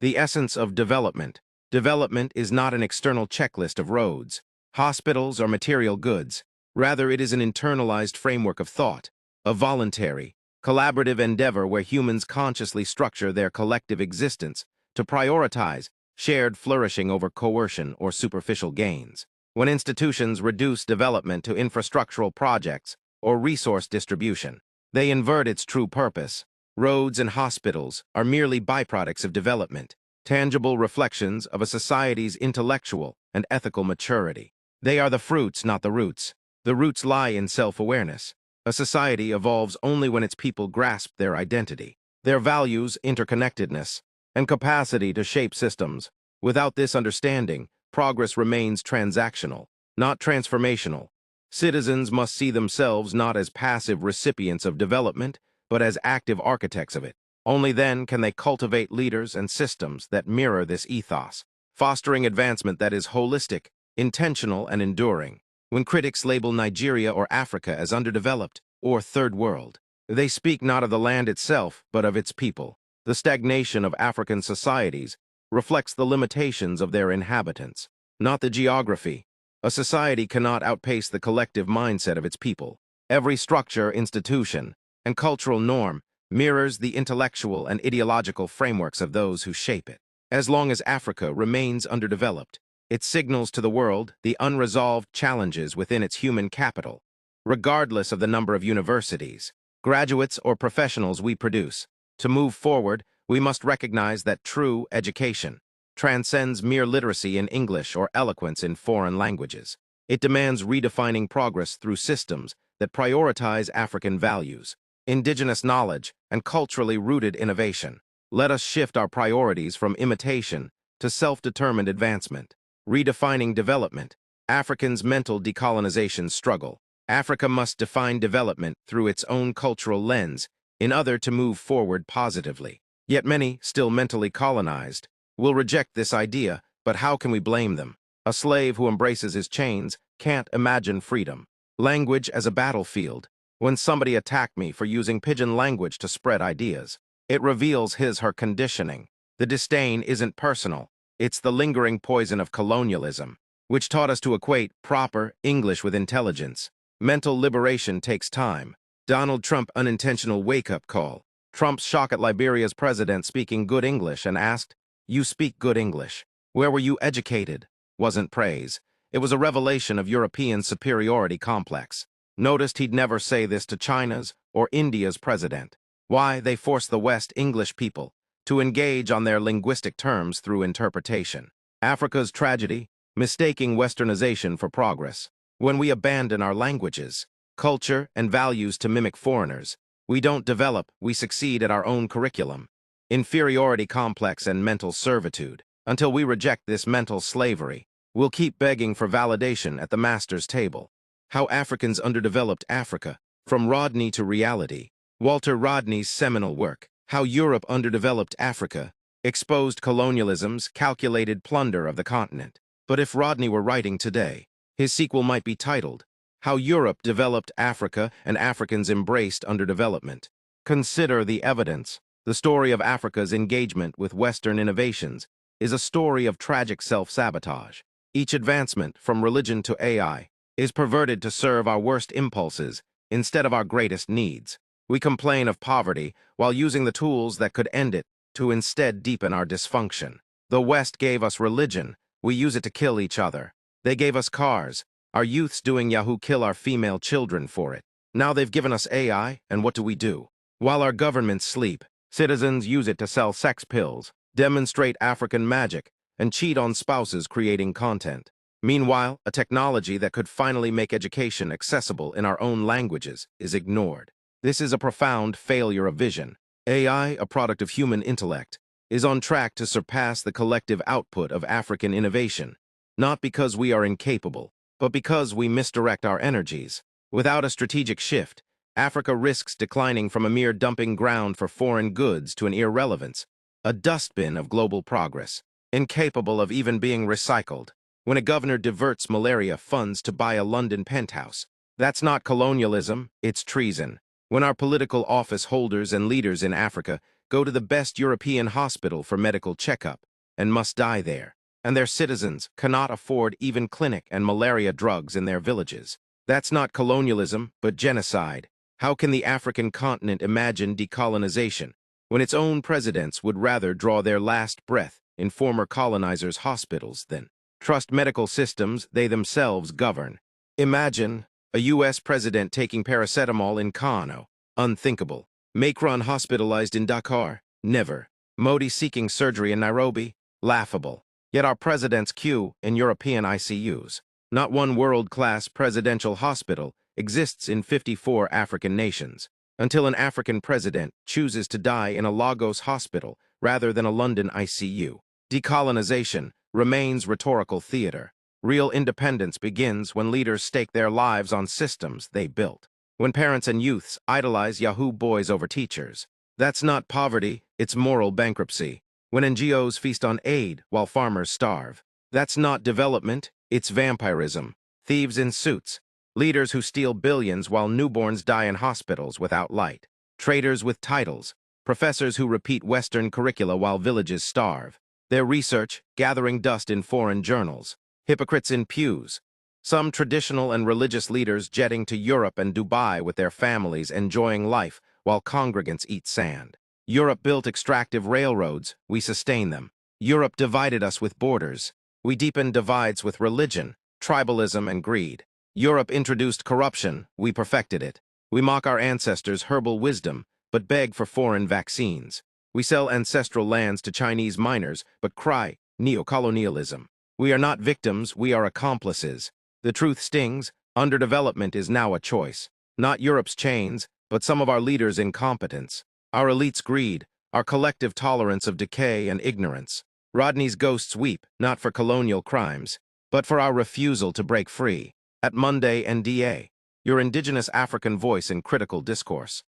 The essence of development. Development is not an external checklist of roads, hospitals, or material goods. Rather, it is an internalized framework of thought, a voluntary, collaborative endeavor where humans consciously structure their collective existence to prioritize shared flourishing over coercion or superficial gains. When institutions reduce development to infrastructural projects or resource distribution, they invert its true purpose. Roads and hospitals are merely byproducts of development, tangible reflections of a society's intellectual and ethical maturity. They are the fruits, not the roots. The roots lie in self-awareness. A society evolves only when its people grasp their identity, their values, interconnectedness, and capacity to shape systems. Without this understanding, progress remains transactional, not transformational. Citizens must see themselves not as passive recipients of development, but as active architects of it. Only then can they cultivate leaders and systems that mirror this ethos, fostering advancement that is holistic, intentional, and enduring. When critics label Nigeria or Africa as underdeveloped or third world, they speak not of the land itself, but of its people. The stagnation of African societies reflects the limitations of their inhabitants, not the geography. A society cannot outpace the collective mindset of its people. Every structure, institution, and cultural norm mirrors the intellectual and ideological frameworks of those who shape it. As long as Africa remains underdeveloped, it signals to the world the unresolved challenges within its human capital, regardless of the number of universities, graduates, or professionals we produce. To move forward, we must recognize that true education transcends mere literacy in English or eloquence in foreign languages. It demands redefining progress through systems that prioritize African values, indigenous knowledge, and culturally rooted innovation. Let us shift our priorities from imitation to self-determined advancement. Redefining development. Africans' mental decolonization struggle. Africa must define development through its own cultural lens in order to move forward positively. Yet many, still mentally colonized, will reject this idea, but how can we blame them? A slave who embraces his chains can't imagine freedom. Language as a battlefield. When somebody attacked me for using pidgin language to spread ideas, it reveals his/her conditioning. The disdain isn't personal. It's the lingering poison of colonialism, which taught us to equate proper English with intelligence. Mental liberation takes time. Donald Trump unintentional wake-up call. Trump's shock at Liberia's president speaking good English and asked, "You speak good English. Where were you educated?" Wasn't praise. It was a revelation of European superiority complex. Noticed he'd never say this to China's or India's president. Why? They forced the West English people to engage on their linguistic terms through interpretation. Africa's tragedy, mistaking Westernization for progress. When we abandon our languages, culture, and values to mimic foreigners, we don't develop, we succeed at our own curriculum. Inferiority complex and mental servitude. Until we reject this mental slavery, we'll keep begging for validation at the master's table. How Africans Underdeveloped Africa, From Rodney to Reality. Walter Rodney's seminal work, How Europe Underdeveloped Africa, exposed colonialism's calculated plunder of the continent. But if Rodney were writing today, his sequel might be titled, How Europe Developed Africa and Africans Embraced Underdevelopment. Consider the evidence. The story of Africa's engagement with Western innovations is a story of tragic self-sabotage. Each advancement, from religion to AI, is perverted to serve our worst impulses instead of our greatest needs. We complain of poverty while using the tools that could end it to instead deepen our dysfunction. The West gave us religion, we use it to kill each other. They gave us cars, our youths doing Yahoo kill our female children for it. Now they've given us AI, and what do? While our governments sleep, citizens use it to sell sex pills, demonstrate African magic, and cheat on spouses creating content. Meanwhile, a technology that could finally make education accessible in our own languages is ignored. This is a profound failure of vision. AI, a product of human intellect, is on track to surpass the collective output of African innovation, not because we are incapable, but because we misdirect our energies. Without a strategic shift, Africa risks declining from a mere dumping ground for foreign goods to an irrelevance, a dustbin of global progress, incapable of even being recycled. When a governor diverts malaria funds to buy a London penthouse, that's not colonialism, it's treason. When our political office holders and leaders in Africa go to the best European hospital for medical checkup and must die there, and their citizens cannot afford even clinic and malaria drugs in their villages. That's not colonialism, but genocide. How can the African continent imagine decolonization when its own presidents would rather draw their last breath in former colonizers' hospitals than trust medical systems they themselves govern? Imagine a U.S. president taking paracetamol in Kano. Unthinkable. Macron hospitalized in Dakar. Never. Modi seeking surgery in Nairobi. Laughable. Yet our presidents queue in European ICUs. Not one world-class presidential hospital exists in 54 African nations, until an African president chooses to die in a Lagos hospital rather than a London ICU. Decolonization remains rhetorical theater. Real independence begins when leaders stake their lives on systems they built. When parents and youths idolize Yahoo boys over teachers. That's not poverty, it's moral bankruptcy. When NGOs feast on aid while farmers starve. That's not development, it's vampirism. Thieves in suits. Leaders who steal billions while newborns die in hospitals without light. Traders with titles. Professors who repeat Western curricula while villages starve. Their research gathering dust in foreign journals. Hypocrites in pews. Some traditional and religious leaders jetting to Europe and Dubai with their families enjoying life while congregants eat sand. Europe built extractive railroads, we sustain them. Europe divided us with borders. We deepen divides with religion, tribalism, and greed. Europe introduced corruption, we perfected it. We mock our ancestors' herbal wisdom, but beg for foreign vaccines. We sell ancestral lands to Chinese miners, but cry neocolonialism. We are not victims, we are accomplices. The truth stings, underdevelopment is now a choice. Not Europe's chains, but some of our leaders' incompetence. Our elites' greed, our collective tolerance of decay and ignorance. Rodney's ghosts weep, not for colonial crimes, but for our refusal to break free. At Monday NDA, your indigenous African voice in critical discourse.